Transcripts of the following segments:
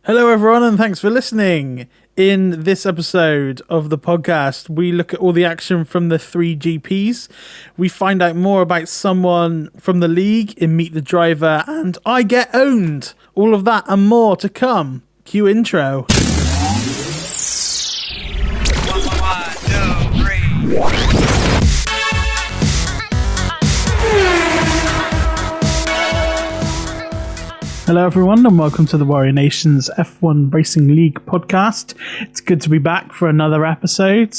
Hello everyone and thanks for listening. In this episode of the podcast, we look at all the action from the 3 GPs. We find out more about someone from the league in Meet the Driver, and I get owned. All of that and more to come. Cue intro. Hello everyone and welcome to the Warrior Nations F1 Racing League podcast. It's good to be back for another episode.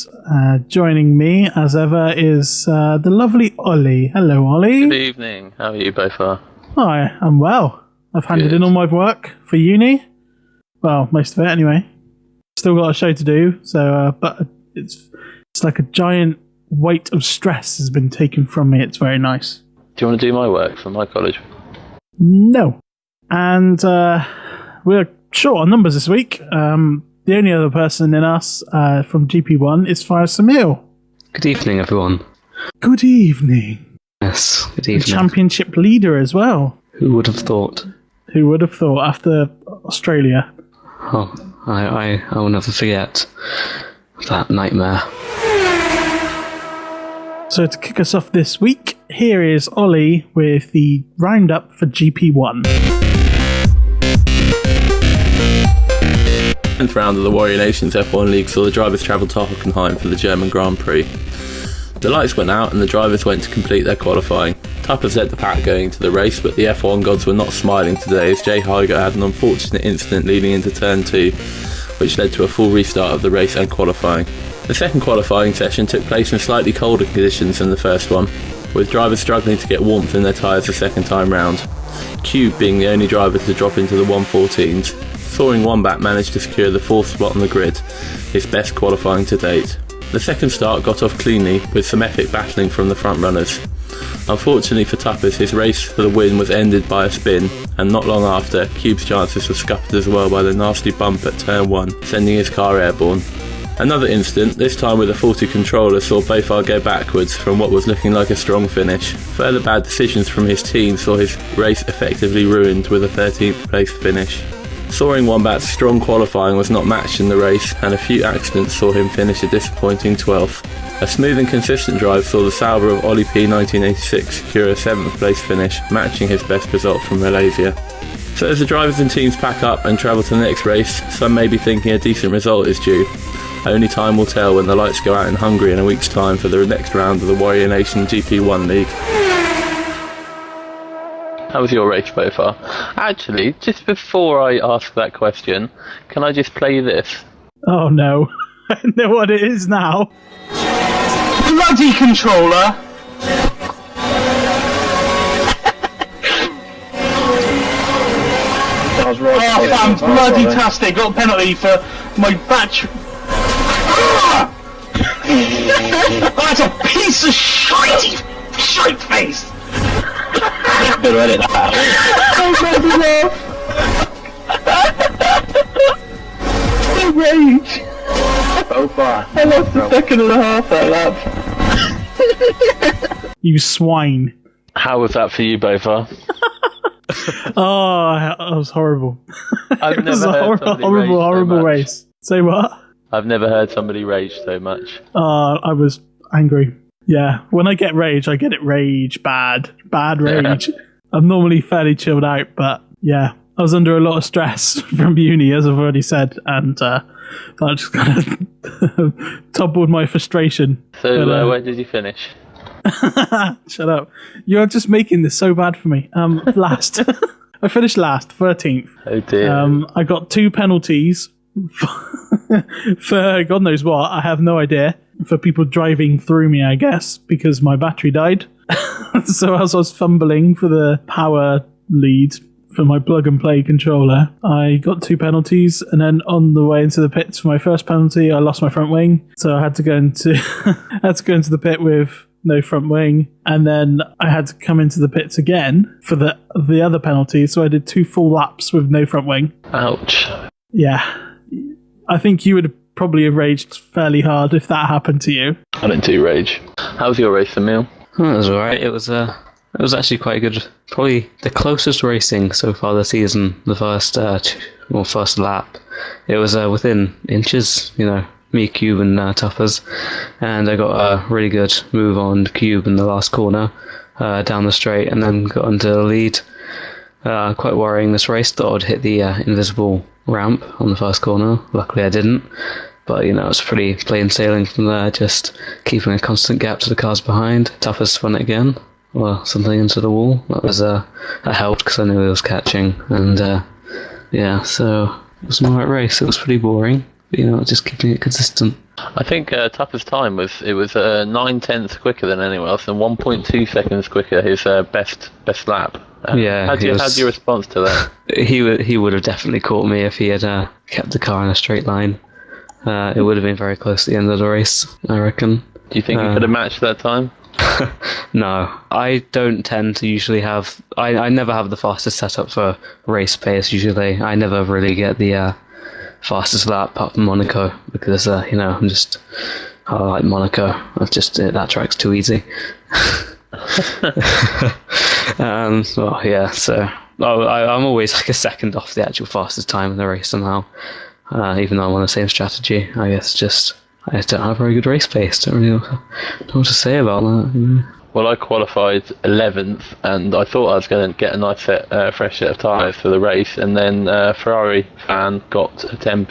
Joining me as ever is the lovely Ollie. Hello Ollie. Good evening. How are you bowfar? Hi, I'm well. I've handed in all my work for uni. Well, most of it anyway. Still got a show to do, so but it's like a giant weight of stress has been taken from me. It's very nice. Do you want to do my work for my college? No. And we're short on numbers this week. The only other person in us from GP1 is Fire Samil. Good evening, everyone. Good evening. Yes, good evening. The championship leader as well. Who would have thought? Who would have thought after Australia? Oh, I will never forget that nightmare. So to kick us off this week, here is Ollie with the roundup for GP1. 10th round of the Warrior Nations F1 League saw the drivers travel to Hockenheim for the German Grand Prix. The lights went out and the drivers went to complete their qualifying. Tuppers led the pack going into the race, but the F1 gods were not smiling today as Jay Higer had an unfortunate incident leading into turn 2, which led to a full restart of the race and qualifying. The second qualifying session took place in slightly colder conditions than the first one, with drivers struggling to get warmth in their tyres the second time round. Cube being the only driver to drop into the 114s. Soaring Wombat managed to secure the 4th spot on the grid, his best qualifying to date. The second start got off cleanly, with some epic battling from the front runners. Unfortunately for Tuppers, his race for the win was ended by a spin, and not long after, Cube's chances were scuppered as well by the nasty bump at turn 1, sending his car airborne. Another incident, this time with a faulty controller, saw bowfar go backwards from what was looking like a strong finish. Further bad decisions from his team saw his race effectively ruined with a 13th place finish. Soaring Wombat's strong qualifying was not matched in the race, and a few accidents saw him finish a disappointing 12th. A smooth and consistent drive saw the Sauber of Ollie P 1986 secure a 7th place finish, matching his best result from Malaysia. So as the drivers and teams pack up and travel to the next race, some may be thinking a decent result is due. Only time will tell when the lights go out in Hungary in a week's time for the next round of the Warrior Nation GP1 League. How was your race so far? Actually, just before I ask that question, can I just play this? Oh no, I know what it is now. Bloody controller! That was right. Oh, fam, bloody-tastic. Got a penalty for my battery. That's a piece of shite face! Better edit that out. I rage. Bowfar. I lost a second and a half that lap. You swine. How was that for you, bowfar? Oh, that was horrible. I've It was never a heard somebody horrible rage race. so much. Say what? I've never heard somebody rage so much. I was angry. Yeah, when I get rage, I get it rage bad rage. I'm normally fairly chilled out, but yeah, I was under a lot of stress from uni, as I've already said, and that just kind of toppled my frustration. So where did you finish? Shut up. You're just making this so bad for me. Last. I finished last, 13th. Oh dear. I got 2 penalties for God knows what. I have no idea. For people driving through me, I guess, because my battery died. So as I was fumbling for the power lead for my plug and play controller, I got 2 penalties, and then on the way into the pits for my first penalty, I lost my front wing. So I had to go into the pit with no front wing, and then I had to come into the pits again for the other penalty. So I did 2 full laps with no front wing. Ouch. Yeah, I think you would probably have raged fairly hard if that happened to you. I don't do rage. How was your race, Emil? It was alright. It was a It was actually quite good. Probably the closest racing so far this season. The first lap, it was within inches. Me, Cube, and Tuffers, and I got a really good move on Cube in the last corner down the straight, and then got into the lead. Quite worrying this race. Thought I'd hit the invisible ramp on the first corner. Luckily, I didn't. But it's pretty plain sailing from there. Just keeping a constant gap to the cars behind. Tuffers spun it again, or something into the wall. That helped because I knew he was catching, and so it was an alright race. It was pretty boring. Just keeping it consistent. I think Tupper's time was 9/10 quicker than anyone else, and 1.2 seconds quicker his best lap. How'd you response to that? He would have definitely caught me if he had kept the car in a straight line. It would have been very close to the end of the race, I reckon. Do you think he could have matched that time? No, I don't tend to usually have. I never have the fastest setup for race pace. Usually, I never really get the fastest lap apart from Monaco because I like Monaco. That track's too easy. So I'm always like a second off the actual fastest time in the race somehow. Even though I'm on the same strategy, I guess I just don't have very good race pace. Don't really know what to say about that. Well, I qualified 11th, and I thought I was going to get a nice fresh set of tyres for the race, and then Ferrari fan got a 10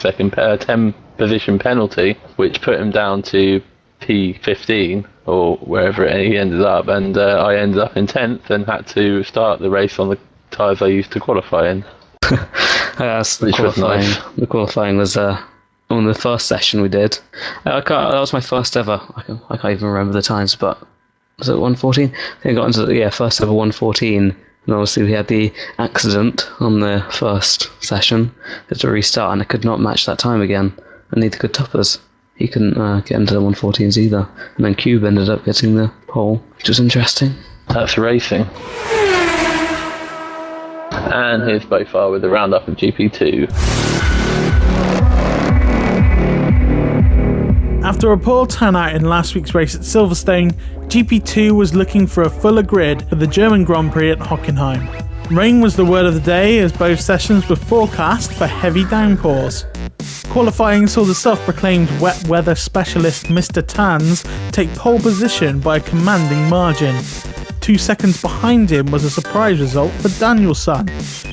position penalty, which put him down to P15 or wherever he ended up, and I ended up in 10th and had to start the race on the tyres I used to qualify in. Which was nice. The qualifying was on the first session we did. That was my first ever. I can't even remember the times, but was it 1:14? I think I got into the first ever 1:14, and obviously we had the accident on the first session. Had to restart, and I could not match that time again. And neither could Tuppers. He couldn't get into the 1:14s either. And then Cube ended up getting the pole, which was interesting. That's racing. And here's bowfar with the roundup of GP2. After a poor turnout in last week's race at Silverstone, GP2 was looking for a fuller grid for the German Grand Prix at Hockenheim. Rain was the word of the day as both sessions were forecast for heavy downpours. Qualifying saw the self-proclaimed wet weather specialist Mr. Tans take pole position by a commanding margin. 2 seconds behind him was a surprise result for Danielson,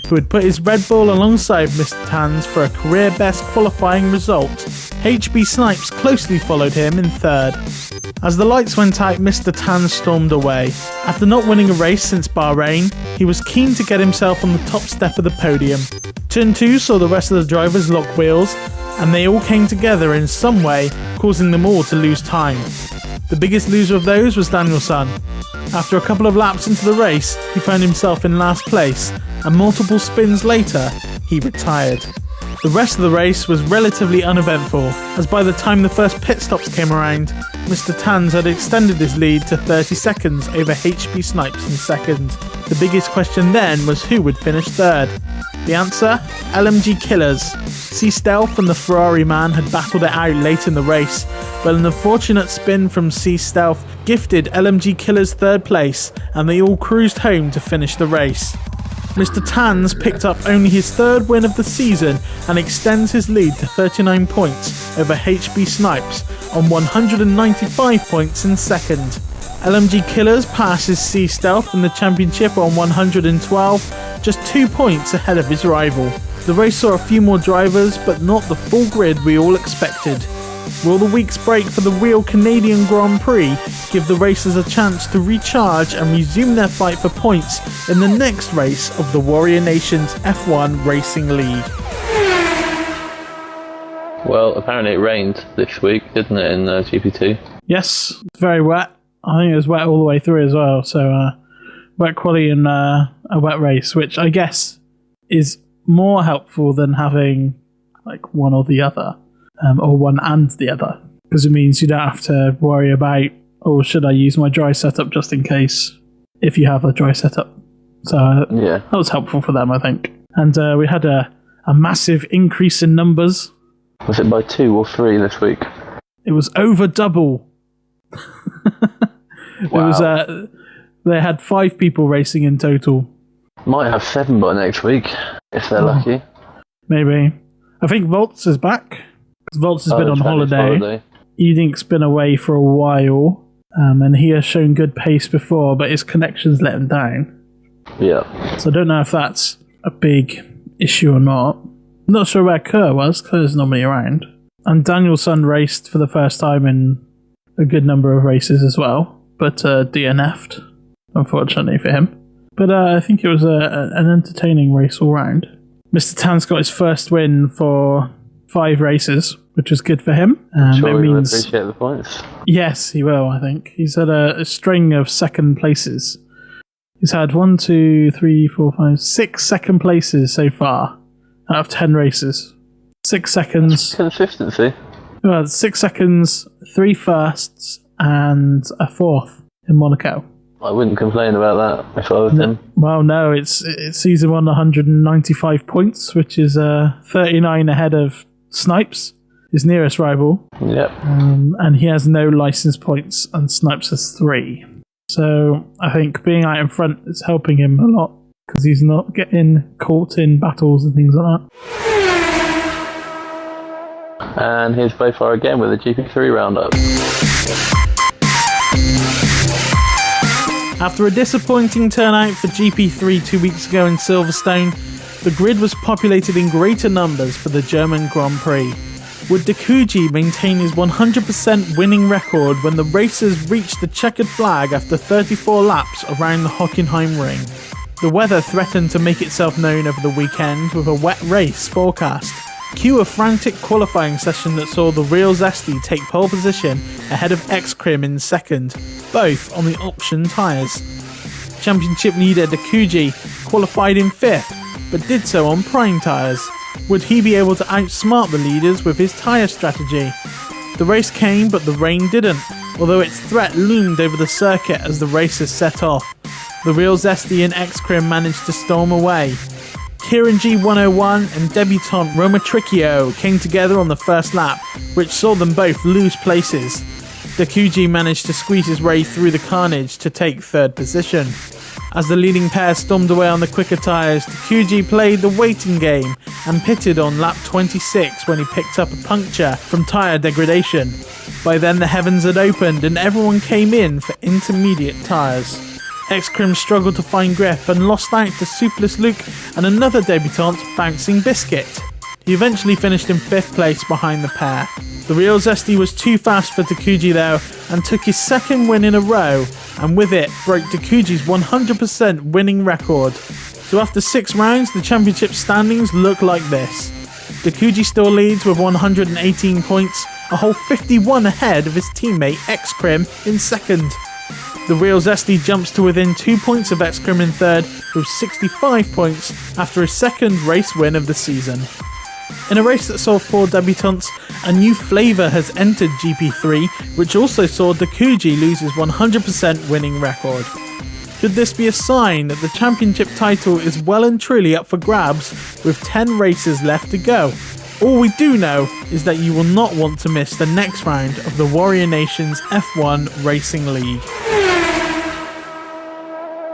who had put his Red Bull alongside Mr. Tans for a career best qualifying result. HB Snipes closely followed him in third. As the lights went out, Mr. Tans stormed away. After not winning a race since Bahrain, he was keen to get himself on the top step of the podium. Turn 2 saw the rest of the drivers lock wheels, and they all came together in some way, causing them all to lose time. The biggest loser of those was Danielson. After a couple of laps into the race, he found himself in last place, and multiple spins later, he retired. The rest of the race was relatively uneventful, as by the time the first pit stops came around, Mr. Tans had extended his lead to 30 seconds over HB Snipes in second. The biggest question then was who would finish third. The answer? LMG Killers. C-Stealth and the Ferrari man had battled it out late in the race, but an unfortunate spin from C-Stealth gifted LMG Killers third place, and they all cruised home to finish the race. Mr. Tans picked up only his third win of the season and extends his lead to 39 points over HB Snipes on 195 points in second. LMG Killers passes C-Stealth in the championship on 112, just 2 points ahead of his rival. The race saw a few more drivers, but not the full grid we all expected. Will the week's break for the real Canadian Grand Prix give the racers a chance to recharge and resume their fight for points in the next race of the Warrior Nation's F1 Racing League? Well, apparently it rained this week, didn't it, in GP2? Yes, very wet. I think it was wet all the way through as well, so wet quality and a wet race, which I guess is more helpful than having like one or the other. Or one and the other, because it means you don't have to worry about, oh, should I use my dry setup just in case, if you have a dry setup. So that was helpful for them, I think. And we had a massive increase in numbers. Was it by 2 or 3 this week? It was over double. Wow. It was They had 5 people racing in total. Might have 7 by next week, if they're lucky. Maybe. I think Volts is back. Volts has been on holiday. Edink's been away for a while, and he has shown good pace before, but his connection's let him down. Yeah. So I don't know if that's a big issue or not. I'm not sure where Kerr was. Kerr's normally around. And Danielson raced for the first time in a good number of races as well, but DNF'd, unfortunately for him. But I think it was an entertaining race all round. Mr. Tan's got his first win for 5 races, which was good for him. Sure, he will appreciate the points. Yes, he will, I think. He's had a string of second places. He's had 1, 2, 3, 4, 5, 6 second places so far out of 10 races. 6 seconds. Consistency. 6 seconds, 3 firsts, and a 4th in Monaco. I wouldn't complain about that if I was him. Well, no, it's season 1, 195 points, which is 39 ahead of Snipes, his nearest rival. Yep. And he has no license points, and Snipes has 3. So I think being out in front is helping him a lot, because he's not getting caught in battles and things like that. And here's bowfar again with a GP3 roundup. After a disappointing turnout for GP3 2 weeks ago in Silverstone, the grid was populated in greater numbers for the German Grand Prix. Would Dakuji maintain his 100% winning record when the racers reached the checkered flag after 34 laps around the Hockenheim ring? The weather threatened to make itself known over the weekend with a wet race forecast. Cue a frantic qualifying session that saw the Real Zesty take pole position ahead of X-Crim in second, both on the option tyres. Championship leader Dakuji qualified in 5th, but did so on prime tyres. Would he be able to outsmart the leaders with his tyre strategy? The race came, but the rain didn't, although its threat loomed over the circuit as the racers set off. The Real Zesty and X-Crim managed to storm away. Kieran G101 and debutant Roma Tricchio came together on the first lap, which saw them both lose places. Dakuji managed to squeeze his way through the carnage to take 3rd position. As the leading pair stormed away on the quicker tyres, Dakuji played the waiting game and pitted on lap 26 when he picked up a puncture from tyre degradation. By then the heavens had opened and everyone came in for intermediate tyres. X-Crim struggled to find grip and lost out to Superless Luke and another debutant, Bouncing Biscuit. He eventually finished in 5th place behind the pair. The Real Zesty was too fast for Dakuji though and took his 2nd win in a row, and with it broke Dakuji's 100% winning record. So after 6 rounds, the championship standings look like this. Dakuji still leads with 118 points, a whole 51 ahead of his teammate X-Crim in 2nd. The Real Zesty jumps to within 2 points of X-Crim in 3rd with 65 points after his 2nd race win of the season. In a race that saw 4 debutants, a new flavour has entered GP3, which also saw Dakuji lose his 100% winning record. Could this be a sign that the championship title is well and truly up for grabs with 10 races left to go? All we do know is that you will not want to miss the next round of the Warrior Nations F1 Racing League.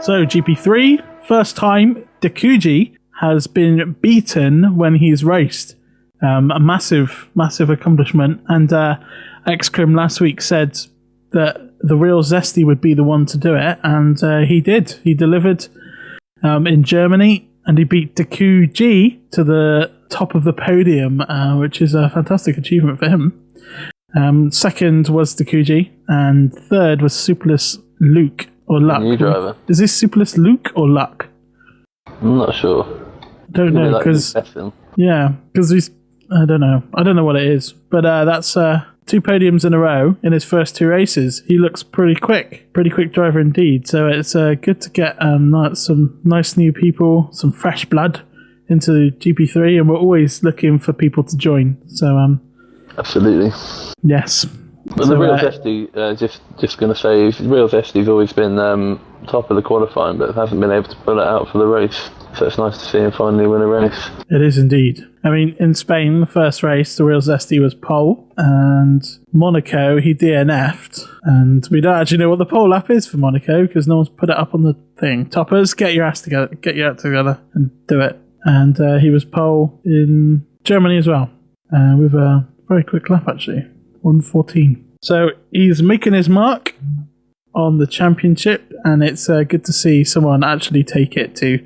So GP3, first time Dakuji has been beaten when he's raced. A massive accomplishment. And X-Crim last week said that the Real Zesty would be the one to do it, and he did. He delivered in Germany, and he beat Dakuji to the top of the podium, which is a fantastic achievement for him. 2nd was Dakuji, and 3rd was Superless Luke, or Luck. New driver. Is this Superless Luke or Luck? I'm not sure. I don't know, because I don't know what it is, but that's 2 podiums in a row in his first 2 races. He looks pretty quick driver indeed. So it's good to get some nice new people, some fresh blood into GP3, and we're always looking for people to join. So absolutely, yes. But so, the Real Zesty, just going to say, Real Zesty's always been top of the qualifying, but hasn't been able to pull it out for the race. So it's nice to see him finally win a race. It is indeed. I mean, in Spain, the first race, the Real Zesty was pole, and Monaco, he DNF'd, and we don't actually know what the pole lap is for Monaco because no one's put it up on the thing. Toppers, get your act together and do it. And he was pole in Germany as well, with a very quick lap actually, 1:14. So he's making his mark on the championship, and it's good to see someone actually take it to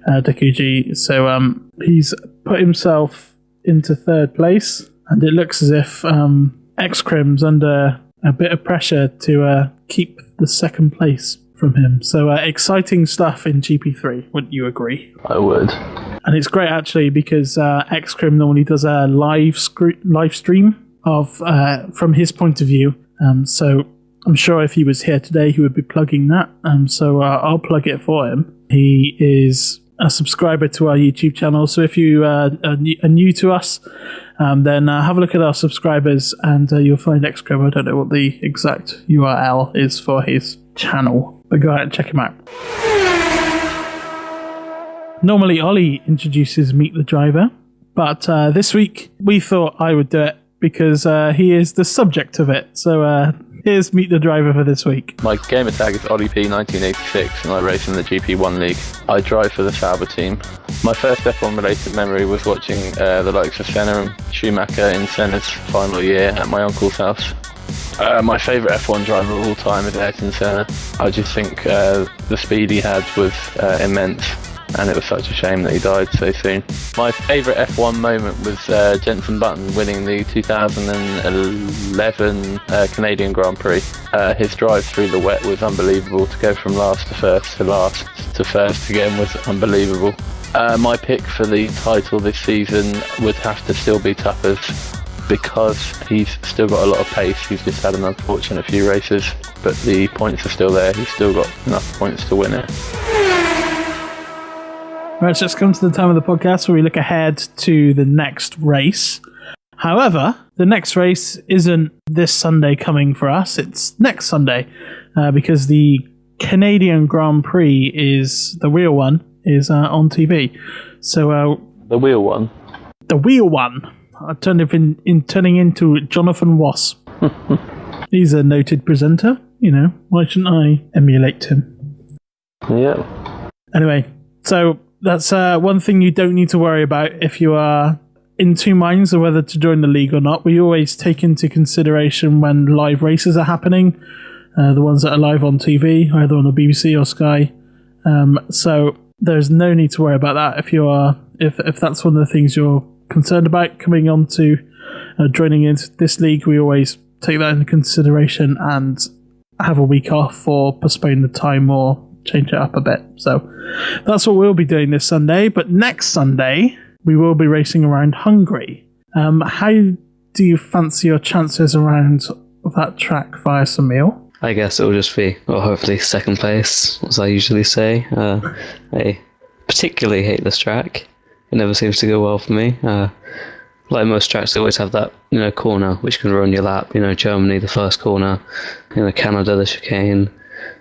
DQG. So he's put himself into third place, and it looks as if X-Crim's under a bit of pressure to keep the second place from him. So exciting stuff in GP3, wouldn't you agree? I would. And it's great actually because X-Crim normally does a live stream of from his point of view. So I'm sure if he was here today, he would be plugging that. So I'll plug it for him. He is a subscriber to our YouTube channel. So if you are new to us, then have a look at our subscribers and you'll find X-Crim. I don't know what the exact URL is for his channel, but go ahead and check him out. Normally, Ollie introduces Meet the Driver, but this week we thought I would do it because he is the subject of it. So here's Meet the Driver for this week. My gamer tag is Ollie P 1986 and I race in the GP1 League. I drive for the Sauber team. My first F1 related memory was watching the likes of Senna and Schumacher in Senna's final year at my uncle's house. My favourite F1 driver of all time is Ayrton Senna. I just think the speed he had was immense, and it was such a shame that he died so soon. My favourite F1 moment was Jenson Button winning the 2011 Canadian Grand Prix. His drive through the wet was unbelievable. To go from last to first to last to first again was unbelievable. My pick for the title this season would have to still be Tuppers, because he's still got a lot of pace. He's just had an unfortunate few races, but the points are still there. He's still got enough points to win it. Right, so it's come to the time of the podcast where we look ahead to the next race. However, the next race isn't this Sunday coming for us. It's next Sunday, because the Canadian Grand Prix is the real one, is on TV. So the wheel one. The wheel one. I turned in turning into Jonathan Wass. He's a noted presenter. You know, why shouldn't I emulate him? Yeah. Anyway, so that's one thing you don't need to worry about if you are in two minds of whether to join the league or not. We always take into consideration when live races are happening, the ones that are live on TV, either on the BBC or Sky. So there's no need to worry about that if that's one of the things you're concerned about coming on to joining into this league. We always take that into consideration and have a week off or postpone the time or change it up a bit. So that's what we'll be doing this Sunday. But next Sunday we will be racing around Hungary. How do you fancy your chances around that track via Samil? I guess it will just be, well, hopefully second place, as I usually say. I particularly hate this track. It never seems to go well for me. Like most tracks, they always have that, corner which can ruin your lap. Germany, the first corner. Canada, the chicane.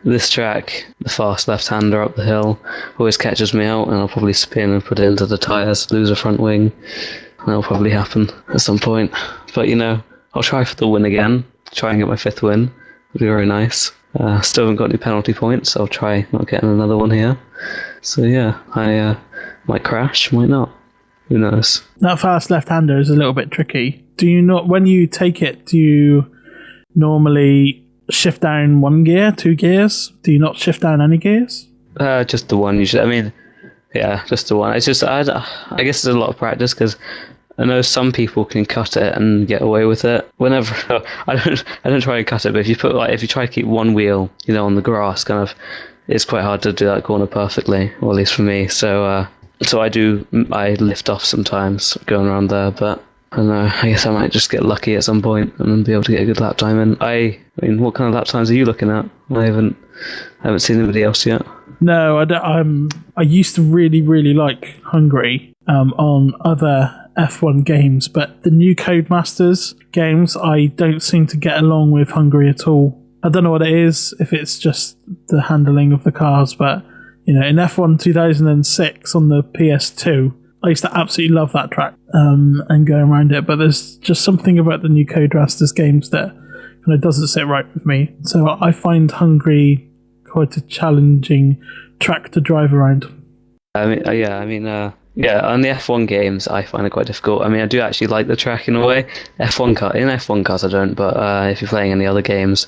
This track, the fast left-hander up the hill, always catches me out, and I'll probably spin and put it into the tyres, lose a front wing. That'll probably happen at some point. But, I'll try for the win again. Try and get my 5th win. It'll be very nice. Still haven't got any penalty points, so I'll try not getting another one here. So, yeah, I might crash, might not. Who knows? That fast left-hander is a little bit tricky. Do you not, when you take it, do you normally shift down 1 gear, 2 gears? Do you not shift down any gears? Just the one usually. I mean, yeah, just the one. It's just, I guess it's a lot of practice because I know some people can cut it and get away with it. Whenever I don't try and cut it, but if you try to keep one wheel, on the grass, it's quite hard to do that corner perfectly, or at least for me. So I lift off sometimes going around there, but I don't know. I guess I might just get lucky at some point and then be able to get a good lap time in. I mean, what kind of lap times are you looking at? I haven't seen anybody else yet. No, I don't. I used to really, really like Hungary on other F1 games, but the new Codemasters games, I don't seem to get along with Hungary at all. I don't know what it is, if it's just the handling of the cars, but in F1 2006 on the PS2, I used to absolutely love that track and going around it. But there's just something about the new Codemasters games that kind of doesn't sit right with me. So I find Hungary quite a challenging track to drive around. On the F1 games, I find it quite difficult. I mean, I do actually like the track in a way. In F1 cars, I don't, but if you're playing any other games,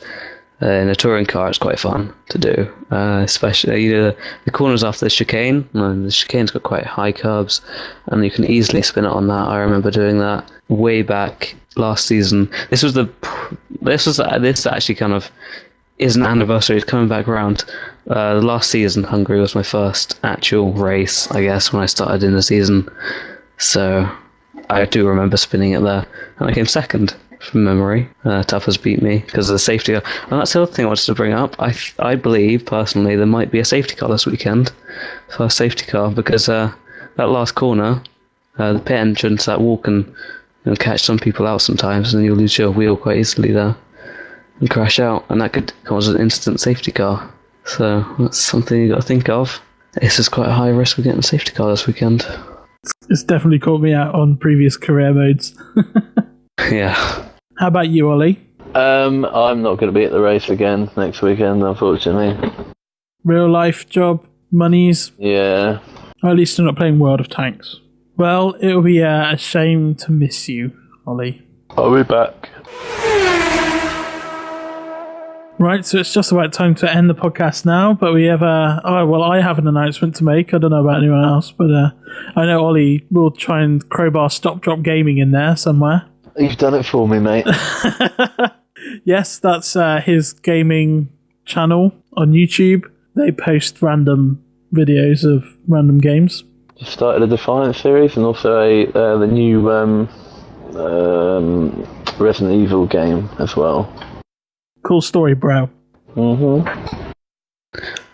in a touring car, it's quite fun to do. Especially the corners after the chicane. The chicane's got quite high curbs, and you can easily spin it on that. I remember doing that way back last season. This actually kind of is an anniversary. It's coming back around. The last season, Hungary was my first actual race, I guess, when I started in the season. So I do remember spinning it there, and I came second from memory. Tuffers beat me because of the safety car. And that's the other thing I wanted to bring up. I believe, personally, there might be a safety car this weekend. First safety car, because that last corner, the pit entrance, that wall can catch some people out sometimes, and you'll lose your wheel quite easily there and crash out, and that could cause an instant safety car. So that's something you got to think of. This is quite a high risk of getting a safety car this weekend. It's definitely caught me out on previous career modes. Yeah. How about you, Ollie? I'm not going to be at the race again next weekend, unfortunately. Real life job, monies? Yeah. Or at least you're not playing World of Tanks. Well, it'll be a shame to miss you, Ollie. I'll be back. Right, so it's just about time to end the podcast now, but we have I have an announcement to make. I don't know about anyone else, but I know Ollie will try and crowbar Stop Drop Gaming in there somewhere. You've done it for me, mate. Yes, that's his gaming channel on YouTube. They post random videos of random games. Just started a Defiance series and also the new Resident Evil game as well. Cool story, bro. Mm-hmm.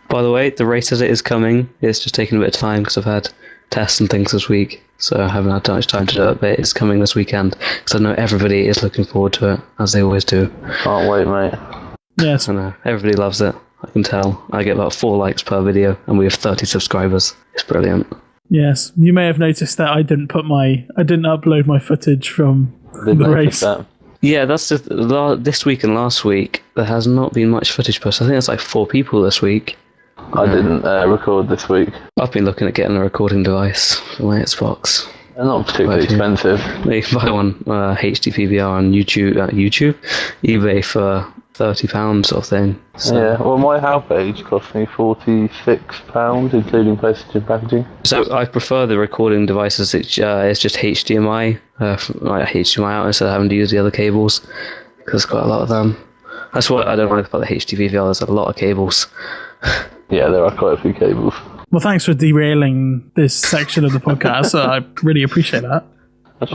By the way, the race as it is coming, it's just taking a bit of time because I've had tests and things this week, so I haven't had much time to do it, but it's coming this weekend because I know everybody is looking forward to it, as they always do. Can't wait, mate. Yes. I know, everybody loves it. I can tell. I get about 4 likes per video, and we have 30 subscribers. It's brilliant. Yes, you may have noticed that I didn't upload my footage from the race. That. Yeah, that's just this week and last week. There has not been much footage posted. I think it's like 4 people this week. I didn't record this week. I've been looking at getting a recording device for my Xbox. They're not particularly expensive. You can buy one HD PVR on YouTube, eBay for £30 sort of thing. So. Yeah, well, my HAL page cost me £46, including postage and packaging. So I prefer the recording devices. It's just HDMI, HDMI out instead of having to use the other cables, because there's quite a lot of them. That's what I don't like about the HD PVR. There's a lot of cables. Yeah, there are quite a few cables. Well, thanks for derailing this section of the podcast. I really appreciate that. If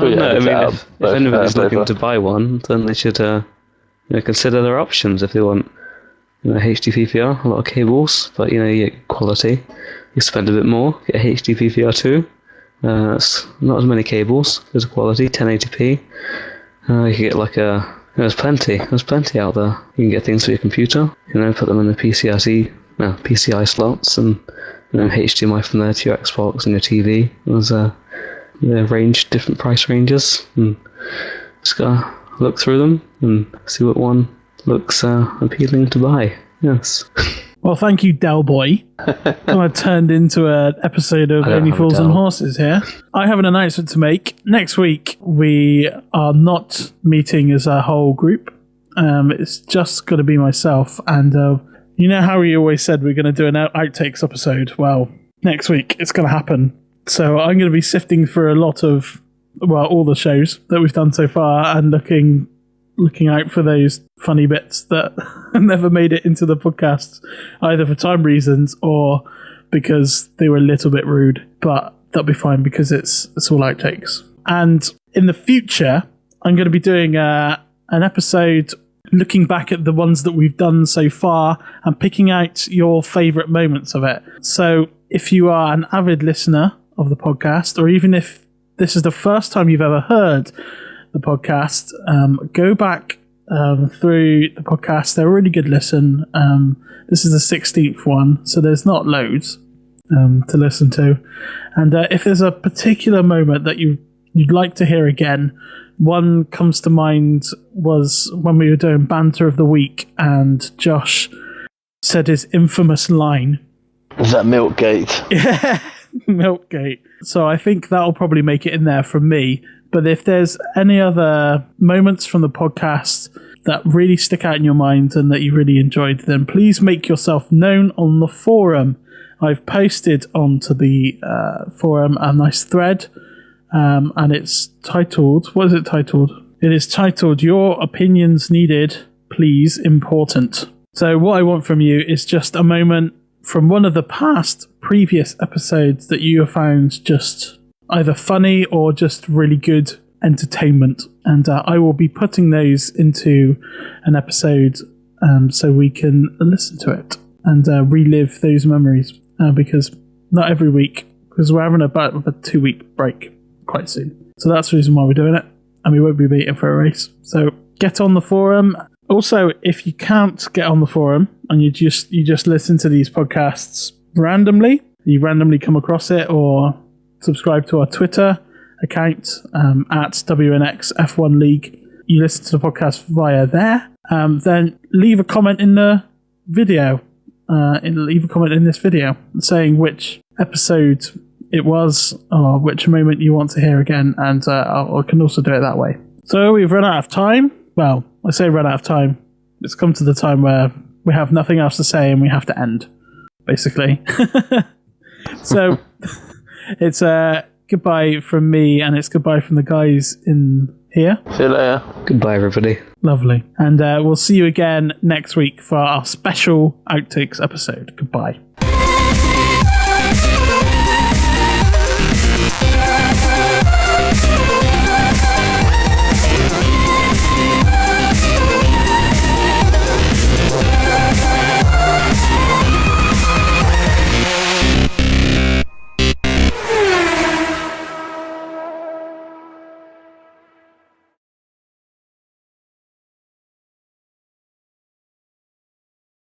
anybody's looking to buy one, then they should consider their options if they want. HD PVR, a lot of cables, but you get quality. You spend a bit more, get a HD PVR 2. It's not as many cables, there's quality, 1080p. You can get there's plenty out there. You can get things for your computer, put them in the PCI slots, and HDMI from there to your Xbox and your TV. There's different price ranges, and just gotta look through them and see what one looks appealing to buy. Yes. Well, thank you, Del Boy. Kind of turned into an episode of Only Fools and Horses here. I have an announcement to make. Next week, we are not meeting as a whole group. It's just going to be myself. And you know how we always said we're going to do an outtakes episode? Well, next week, it's going to happen. So I'm going to be sifting through a lot of, all the shows that we've done so far and looking out for those funny bits that never made it into the podcast, either for time reasons or because they were a little bit rude. But that'll be fine because it's all outtakes. And in the future, I'm going to be doing an episode looking back at the ones that we've done so far and picking out your favourite moments of it. So if you are an avid listener of the podcast, or even if this is the first time you've ever heard the podcast, go back through the podcast. They're a really good listen. This is the 16th one, so there's not loads. to listen to. And if there's a particular moment that you'd like to hear again, one comes to mind was when we were doing Banter of the Week and Josh said his infamous line. Is that Milkgate? Yeah, Milkgate. So I think that'll probably make it in there from me. But if there's any other moments from the podcast that really stick out in your mind and that you really enjoyed, then please make yourself known on the forum. I've posted onto the forum a nice thread, and it's titled... What is it titled? It is titled, Your Opinions Needed, Please Important. So what I want from you is just a moment from one of the previous episodes that you have found just either funny or just really good entertainment. And I will be putting those into an episode so we can listen to it and relive those memories. Because not every week, because we're having about a 2-week break quite soon. So that's the reason why we're doing it. And we won't be waiting for a race. So get on the forum. Also, if you can't get on the forum and you just listen to these podcasts randomly, you randomly come across it or subscribe to our Twitter account at WNX F1 League, you listen to the podcast via there, then leave a comment in the video, leave a comment in this video saying which episode it was or which moment you want to hear again, and I can also do it that way. So we've run out of time. Well, I say run out of time. It's come to the time where we have nothing else to say and we have to end, basically. So it's goodbye from me, and it's goodbye from the guys in here. See you later. Goodbye, everybody. Lovely. And we'll see you again next week for our special Outtakes episode. Goodbye.